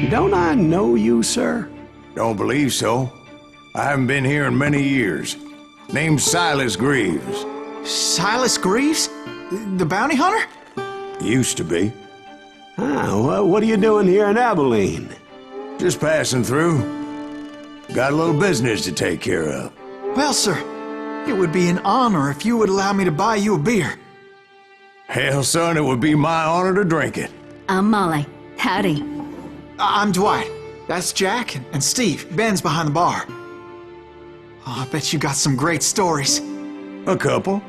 Don't I know you, sir? Don't believe so. I haven't been here in many years. Name's Silas Greaves. Silas Greaves? The bounty hunter? Used to be. Ah, what are you doing here in Abilene? Just passing through. Got a little business to take care of. Well, sir, it would be an honor if you would allow me to buy you a beer. Hell, son, it would be my honor to drink it. I'm Molly. Howdy. I'm Dwight. That's Jack and Steve. Ben's behind the bar. Oh, I bet you got some great stories. A couple.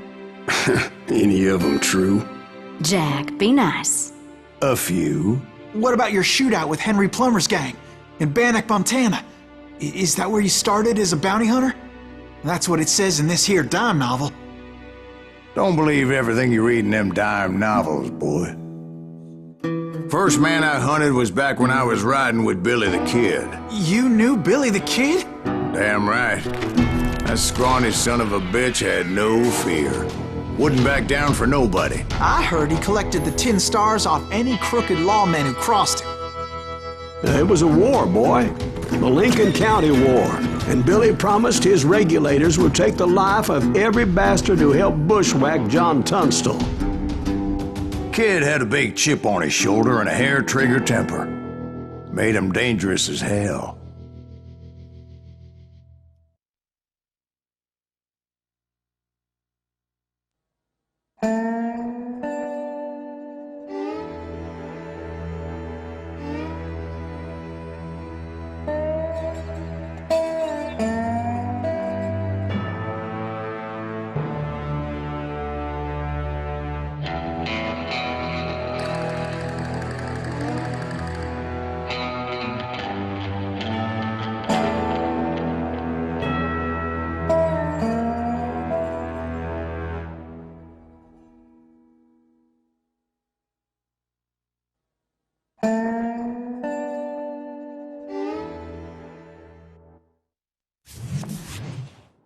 Any of them true? Jack, be nice. A few. What about your shootout with Henry Plummer's gang in Bannock, Montana? Is that where you started as a bounty hunter? That's what it says in this here dime novel. Don't believe everything you read in them dime novels, boy. First man I hunted was back when I was riding with Billy the Kid. You knew Billy the Kid? Damn right. That scrawny son of a bitch had no fear. Wouldn't back down for nobody. I heard he collected the 10 stars off any crooked lawman who crossed him. It was a war, boy. The Lincoln County War. And Billy promised his regulators would take the life of every bastard who helped bushwhack John Tunstall. Kid had a big chip on his shoulder and a hair-trigger temper. Made him dangerous as hell.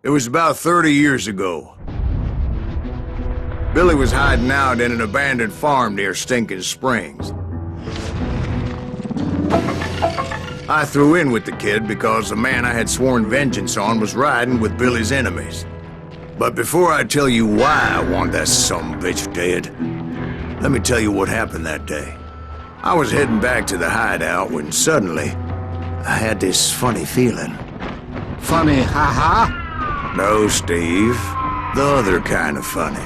It was about 30 years ago. Billy was hiding out in an abandoned farm near Stinking Springs. I threw in with the kid because the man I had sworn vengeance on was riding with Billy's enemies. But before I tell you why I want that sumbitch dead, let me tell you what happened that day. I was heading back to the hideout when suddenly I had this funny feeling. Funny, ha-ha? No, Steve. The other kind of funny.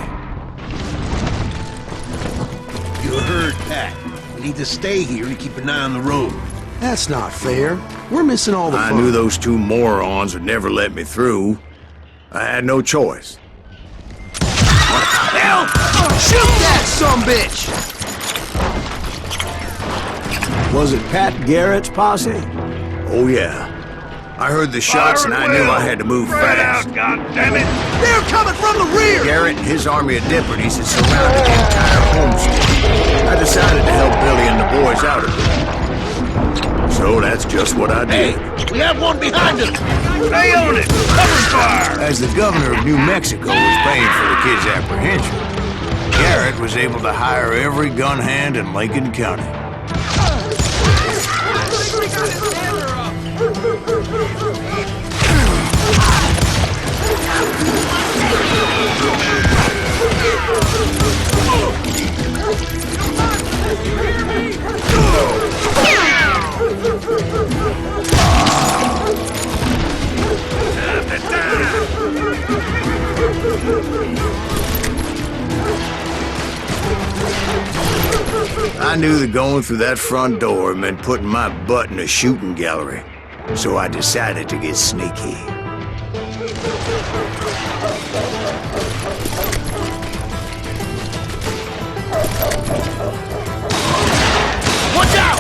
You heard that. We need to stay here and keep an eye on the road. That's not fair. We're missing all the fun. I knew those two morons would never let me through. I had no choice. Hell! Shoot that sumbitch! Was it Pat Garrett's posse? Oh, yeah. I heard the shots and I knew I had to move fast. God damn it! They're coming from the rear! Garrett and his army of deputies had surrounded the entire homestead. I decided to help Billy and the boys out of it. So that's just what I did. Hey, we have one behind us! Stay on it! Cover fire! As the governor of New Mexico was paying for the kid's apprehension, Garrett was able to hire every gun hand in Lincoln County. I knew that going through that front door meant putting my butt in a shooting gallery, so I decided to get sneaky. Watch out!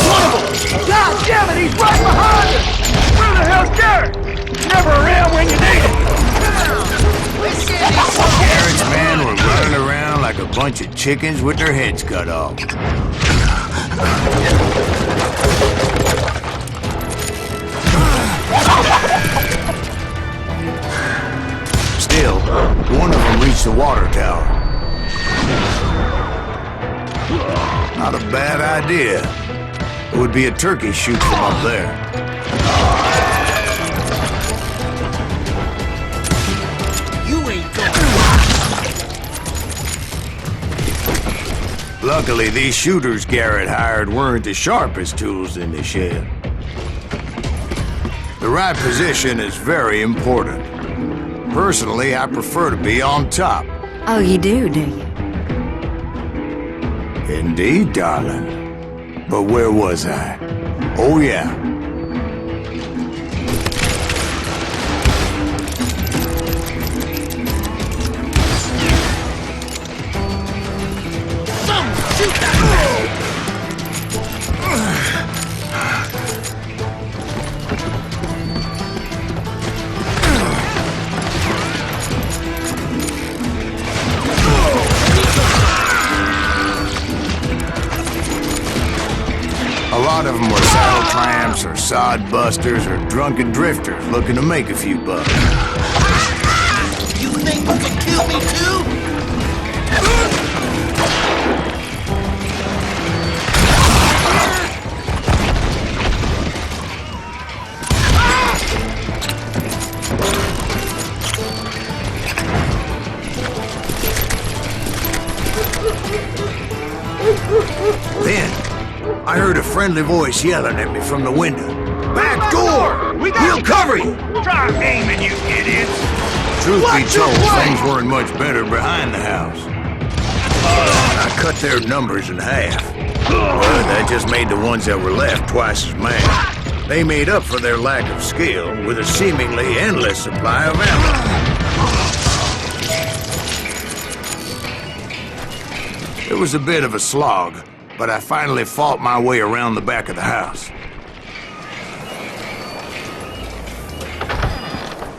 One of them! God damn it, he's right behind us! Where the hell's Garrett? Never around when you need him! Garrett's men were running around like a bunch of chickens with their heads cut off. Still, one of them reached the water tower. Not a bad idea. would be a turkey shoot from up there. You ain't going. Luckily, these shooters Garrett hired weren't the sharpest tools in the shed. The right position is very important. Personally, I prefer to be on top. Oh, you do you? Indeed, darling. But where was I? Oh, yeah. Shoot that! A lot of them were saddle clamps or sod busters or drunken drifters looking to make a few bucks. You think you can kill me too? Then, I heard a friendly voice yelling at me from the window. Back door! We'll cover you! Try aiming, you idiots! Truth be told, things weren't much better behind the house. I cut their numbers in half. But that just made the ones that were left twice as mad. They made up for their lack of skill with a seemingly endless supply of ammo. It was a bit of a slog, but I finally fought my way around the back of the house.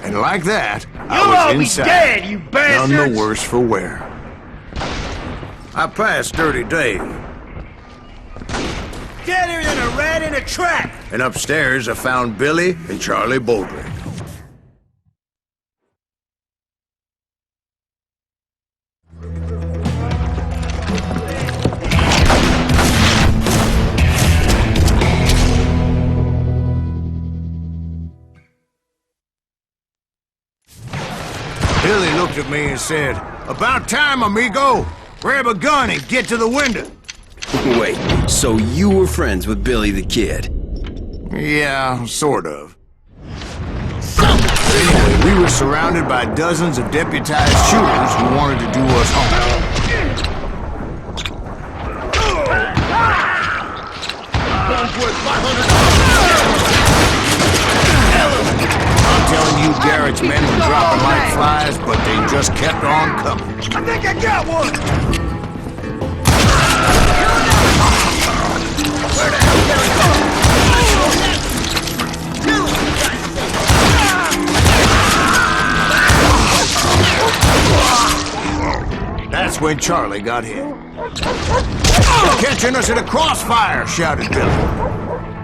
And like that, I You'll all was be inside, dead, you none bastards! the worse for wear. I passed Dirty Dave, Deader than a rat in a trap! and upstairs I found Billy and Charlie Baldrick. Billy looked at me and said, "About time, amigo! Grab a gun and get to the window." Wait, so you were friends with Billy the Kid? Yeah, sort of. Anyway, we were surrounded by dozens of deputized shooters who wanted to do us harm. I'm telling you, Garrett's men were dropping like flies, but they just kept on coming. I think I got one! That's when Charlie got hit. "You're catching us in a crossfire!" shouted Billy.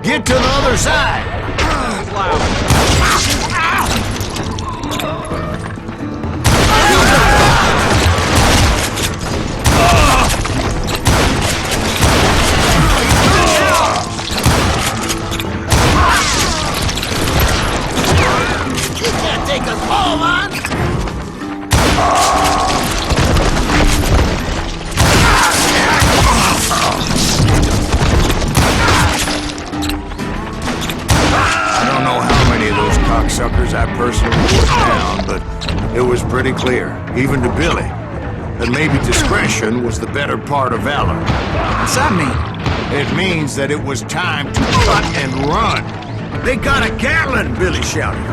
"Get to the other side!" You can't take us all on! I don't know how many of those cocksuckers I personally put down, but it was pretty clear, even to Billy, that maybe discretion was the better part of valor. What's that mean? It means that it was time to cut and run. "They got a Gatling!" Billy shouted.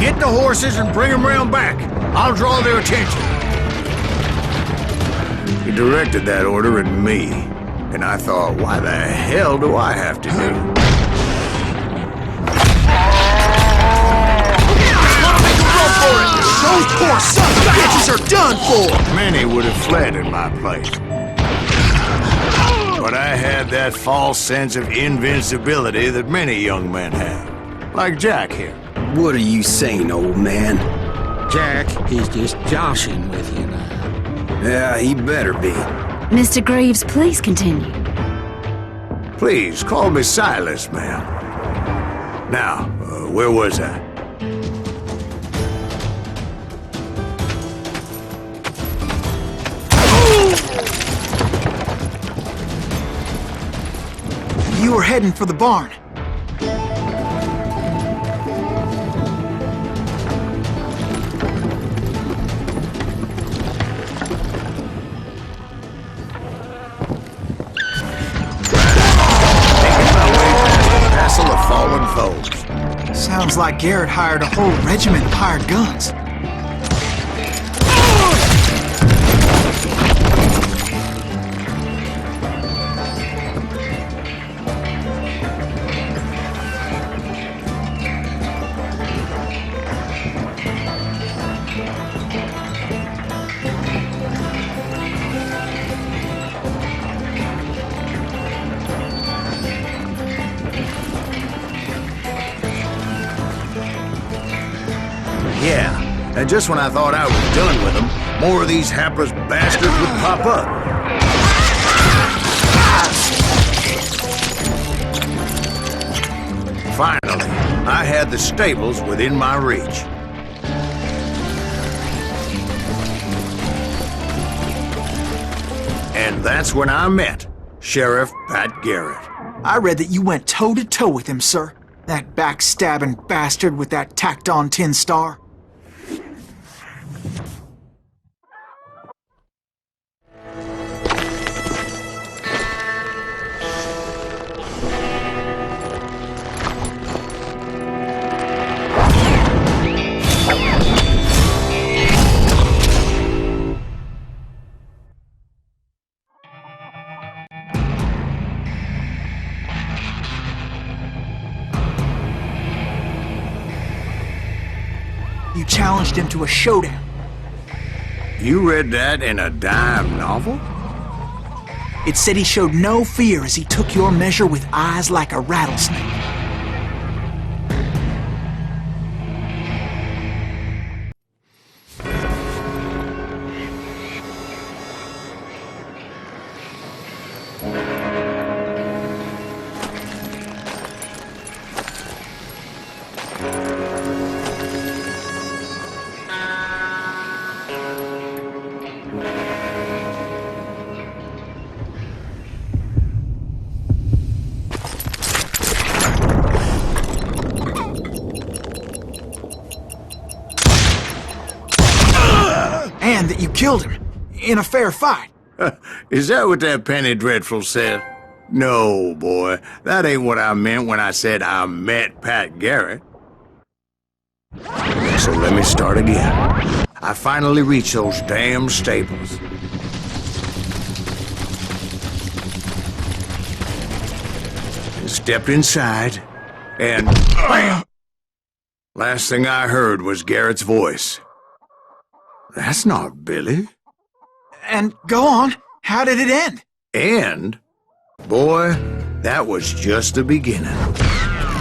"Get the horses and bring them round back. I'll draw their attention." He directed that order at me, and I thought, why the hell do I have to do? Those poor sons of bitches are done for! Many would have fled in my place. But I had that false sense of invincibility that many young men have. Like Jack here. What are you saying, old man? Jack, he's just joshing with you now. Yeah, he better be. Mr. Greaves, please continue. Please, call me Silas, ma'am. Now, where was I? You were heading for the barn. Castle of Fallen Foes. Sounds like Garrett hired a whole regiment of hired guns. Yeah, and just when I thought I was done with them, more of these hapless bastards would pop up. Finally, I had the stables within my reach. And that's when I met Sheriff Pat Garrett. I read that you went toe-to-toe with him, sir. That backstabbing bastard with that tacked-on tin star. You challenged him to a showdown. You read that in a dime novel? It said he showed no fear as he took your measure with eyes like a rattlesnake. And that you killed him in a fair fight. Is that what that Penny Dreadful said? No, boy. That ain't what I meant when I said I met Pat Garrett. So let me start again. I finally reached those damn stables. Stepped inside, and BAM! Last thing I heard was Garrett's voice. That's not Billy. And go on, how did it end? And, boy, that was just the beginning.